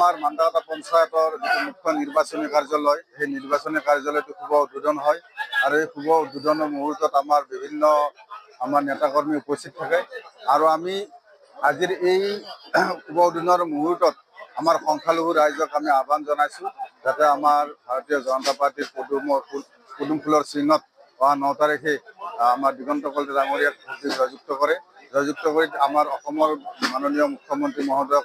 আমাৰ মান্দাকাটা পঞ্চায়তৰ যিটো মুখ্য নিৰ্বাচনী কাৰ্যালয়, সেই নিৰ্বাচনী কাৰ্যালয়টো শুভ উদ্বোধন হয় আৰু এই শুভ উদ্বোধনৰ মুহূৰ্তত আমাৰ বিভিন্ন নেতাকৰ্মী উপস্থিত থাকে। আৰু আমি আজিৰ এই শুভ উদ্বোধনৰ মুহূৰ্তত আমাৰ সংখ্যালঘু ৰাইজক আমি আহ্বান জনাইছোঁ যাতে আমাৰ ভাৰতীয় জনতা পাৰ্টীৰ পদুম ফুলৰ চিহ্নত অহা 9 তাৰিখে আমাৰ দিগন্ত কলিতা ডাঙৰীয়াক জয়যুক্ত কৰে। জয়যুক্ত কৰি আমাৰ অসমৰ মাননীয় মুখ্যমন্ত্ৰী মহোদয়ক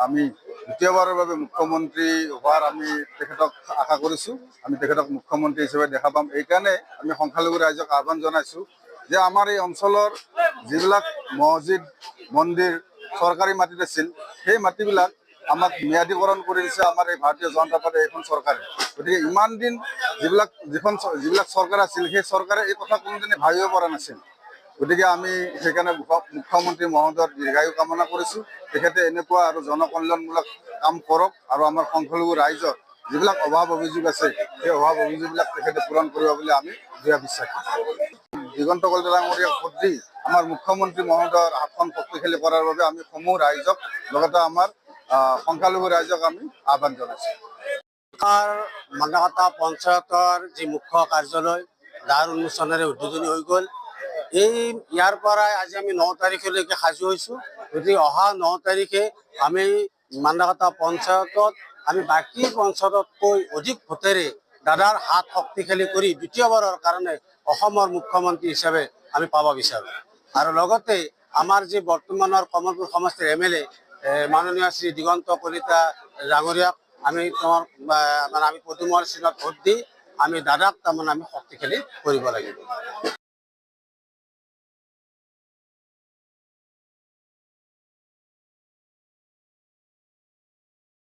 আমি দ্বিতীয়বাৰৰ বাবে মুখ্যমন্ত্ৰী হোৱাৰ আমি তেখেতক আশা কৰিছোঁ। আমি তেখেতক মুখ্যমন্ত্ৰী হিচাপে দেখা পাম। এইকাৰণে আমি সংখ্যালঘু ৰাইজক আহ্বান জনাইছোঁ যে আমাৰ এই অঞ্চলৰ যিবিলাক মছজিদ মন্দিৰ চৰকাৰী মাটিত আছিল, সেই মাটিবিলাক আমাক ম্যাদীকৰণ কৰি দিছে আমাৰ এই ভাৰতীয় জনতা পাৰ্টীৰ এইখন চৰকাৰে। গতিকে ইমান দিন যিবিলাক চৰকাৰ আছিল, সেই চৰকাৰে এই কথা কোনোদিনে ভাবিব পৰা নাছিল। গতিকে আমি সেইকাৰণে মুখ্যমন্ত্ৰী মহোদয়ৰ দীৰ্ঘায়ু কামনা কৰিছোঁ। তেখেতে এনেকুৱা আৰু জনকল্যাণমূলক কাম কৰক আৰু আমাৰ সংখ্যালঘু ৰাইজৰ যিবিলাক অভাৱ অভিযোগ আছে, সেই অভাৱ অভিযোগবিলাক তেখেতে পূৰণ কৰিব বুলি আমি দৃঢ় বিশ্বাসী। দিগন্ত কলিতা ডাঙৰীয়াক ভোট দি আমাৰ মুখ্যমন্ত্ৰী মহোদয়ৰ হাতখন শক্তিশালী কৰাৰ বাবে আমি সমূহ ৰাইজক লগতে আমাৰ সংখ্যালঘু ৰাইজক আমি আহ্বান জনাইছোঁ। মান্দাকাটা পঞ্চায়তৰ যি মুখ্য কাৰ্যালয় যাৰ উন্মোচনেৰে উদ্বোধনী হৈ গ'ল, ইয়াৰ পৰাই আজি আমি 9 তাৰিখলৈকে সাজু হৈছোঁ। গতিকে অহা 9 তাৰিখে আমি মান্দাকাটা পঞ্চায়তত আমি বাকী পঞ্চায়ততকৈ অধিক ভোটেৰে দাদাৰ হাত শক্তিশালী কৰি দ্বিতীয়বাৰৰ কাৰণে অসমৰ মুখ্যমন্ত্ৰী হিচাপে আমি পাব বিচাৰোঁ। আৰু লগতে আমাৰ যি বৰ্তমানৰ কমলপুৰ সমষ্টিৰ MLA মাননীয় শ্ৰী দিগন্ত কলিতা ডাঙৰীয়াক আমি পদুমৰ চিহ্নত ভোট দি আমি দাদাক আমি শক্তিশালী কৰিব লাগিব।